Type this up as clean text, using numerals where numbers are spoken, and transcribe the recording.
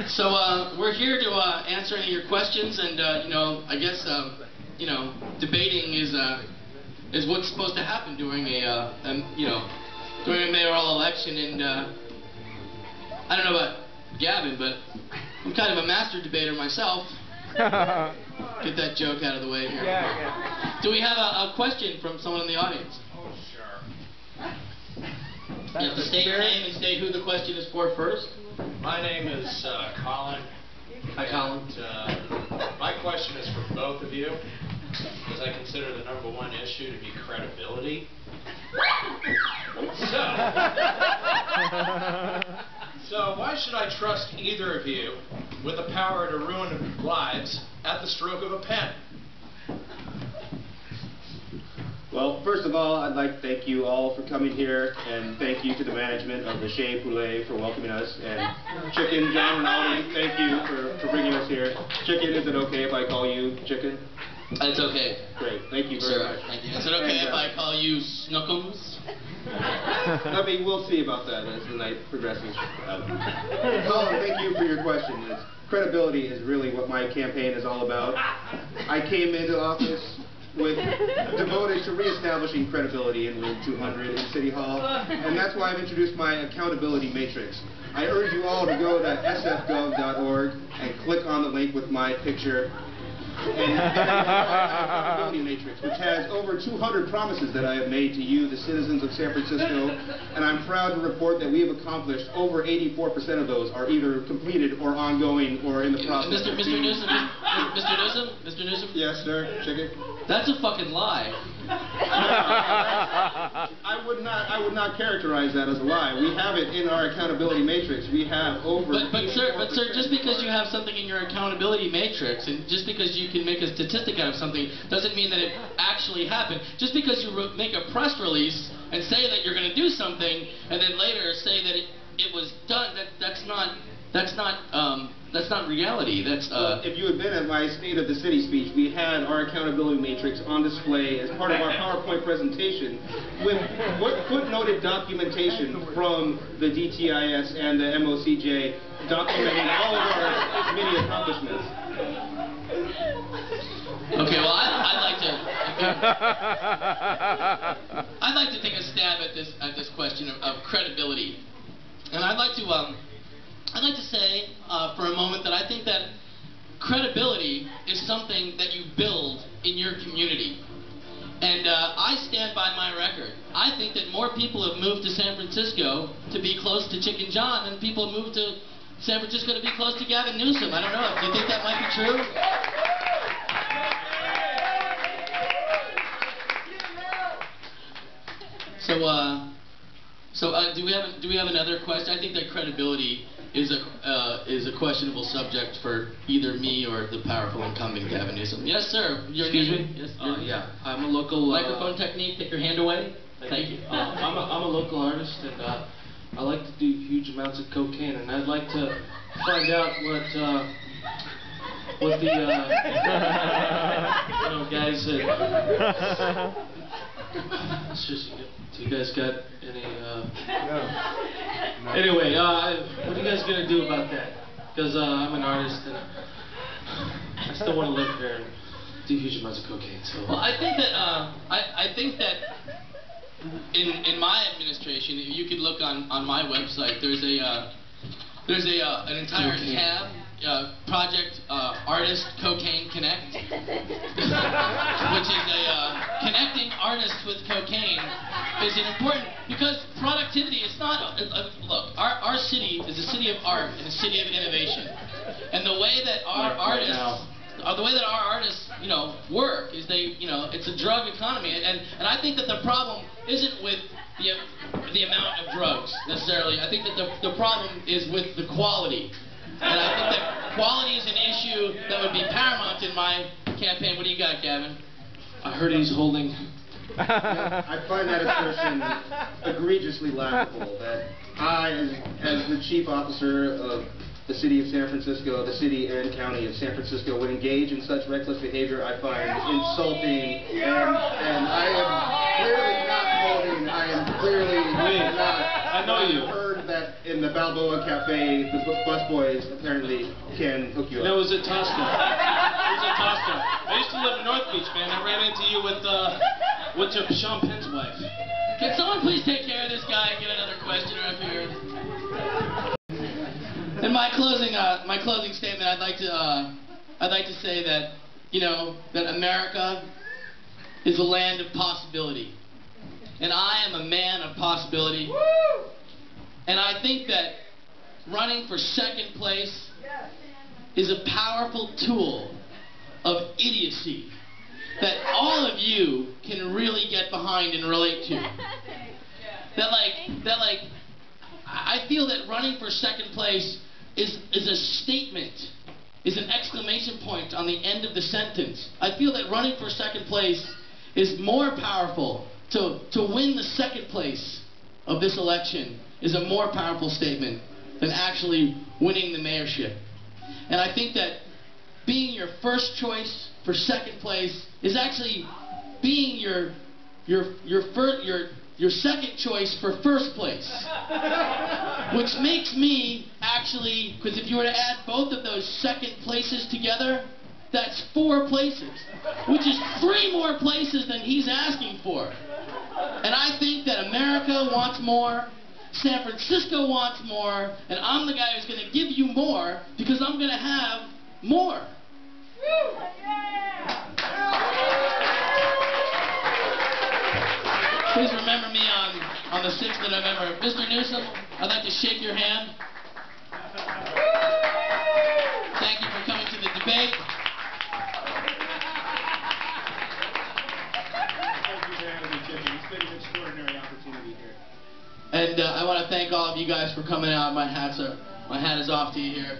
So we're here to answer any of your questions, and you know, I guess you know, debating is what's supposed to happen during during a mayoral election. And I don't know about Gavin, but I'm kind of a master debater myself. Get that joke out of the way here. Yeah. Do we have a question from someone in the audience? Oh, sure. You have to state your name and state who the question is for first. My name is Colin. Hi, Colin. My question is for both of you, because I consider the #1 issue to be credibility. So why should I trust either of you with the power to ruin lives at the stroke of a pen? Well, first of all, I'd like to thank you all for coming here, and thank you to the management of the Chez Poulet for welcoming us, and Chicken John Rinaldi, thank you for bringing us here. Chicken, is it okay if I call you Chicken? It's okay. Great, thank you very much. Thank you. Is it okay if I call you Snookums? I mean, we'll see about that as the night progresses. Colin, thank you for your question. Credibility is really what my campaign is all about. I came into office devoted to reestablishing credibility in room 200 in City Hall, and that's why I've introduced my accountability matrix. I urge you all to go to sfgov.org and click on the link with my picture, and accountability matrix, which has over 200 promises that I have made to you, the citizens of San Francisco, and I'm proud to report that we have accomplished over 84% of those are either completed or ongoing or in the process. Mr. Newsom? Mr. Newsom? Yes, sir. Chicken? That's a fucking lie. I would not characterize that as a lie. We have it in our accountability matrix. We have over. But sir, just because you have something in your accountability matrix, and just because you can make a statistic out of something, doesn't mean that it actually happened. Just because you make a press release and say that you're going to do something, and then later say that it was done, that's not reality. That's if you had been at my State of the City speech, we had our accountability matrix on display as part of our PowerPoint presentation with footnoted documentation from the DTIS and the MOCJ documenting all of our many accomplishments. Okay, well, I'd like to take a stab at this question of credibility, and I'd like to say for a moment that I think that credibility is something that you build in your community. And I stand by my record. I think that more people have moved to San Francisco to be close to Chicken John than people have moved to San Francisco to be close to Gavin Newsom. I don't know. Do you think that might be true? So do we have another question? I think that credibility is a questionable subject for either me or the powerful incumbent Gavin Newsom. Yes, sir. Excuse me? Yes. Yeah, I'm a local... Microphone technique. Take your hand away. Thank you. I'm a local artist, and I like to do huge amounts of cocaine, and I'd like to find out what the guys at... Do you guys got any... No. Anyway, what are you guys going to do about that? Because I'm an artist, and I still want to live here and do huge amounts of cocaine. So. Well, I think that in my administration, if you could look on my website, there's an entire tab. Project Artist Cocaine Connect, which is connecting artists with cocaine is an important, because productivity is not look, our city is a city of art and a city of innovation, and the way that our artists work is it's a drug economy, and I think that the problem isn't with the amount of drugs necessarily. I think that the problem is with the quality. And I think that quality is an issue that would be paramount in my campaign. What do you got, Gavin? I heard he's holding... I find that assertion egregiously laughable, that I, as the chief officer of the city of San Francisco, the city and county of San Francisco, would engage in such reckless behavior. I find insulting, and I am clearly not holding. I am clearly not. I know you. Heard that in the Balboa Cafe, the busboys apparently can hook you up. No, it was at Tosca. It was at Tosca. I used to live in North Beach, man. I ran into you with Sean Penn's wife. Can someone please take care of this guy and get another questioner up here? In my closing statement, I'd like to say that, you know, that America is a land of possibility. And I am a man of possibility. Woo! And I think that running for second place is a powerful tool of idiocy that all of you can really get behind and relate to. I feel that running for second place is a statement, is an exclamation point on the end of the sentence. I feel that running for second place is more powerful. To win the second place of this election is a more powerful statement than actually winning the mayorship. And I think that being your first choice for second place is actually being your second choice for first place. Which makes me actually, because if you were to add both of those second places together, that's 4 places, which is 3 more places than he's asking for. And I think that America wants more, San Francisco wants more, and I'm the guy who's going to give you more because I'm going to have more. Please remember me on the 6th of November. Mr. Newsom, I'd like to shake your hand. Thank you for coming to the debate. It's been an extraordinary opportunity here. And I want to thank all of you guys for coming out. My hat is off to you here.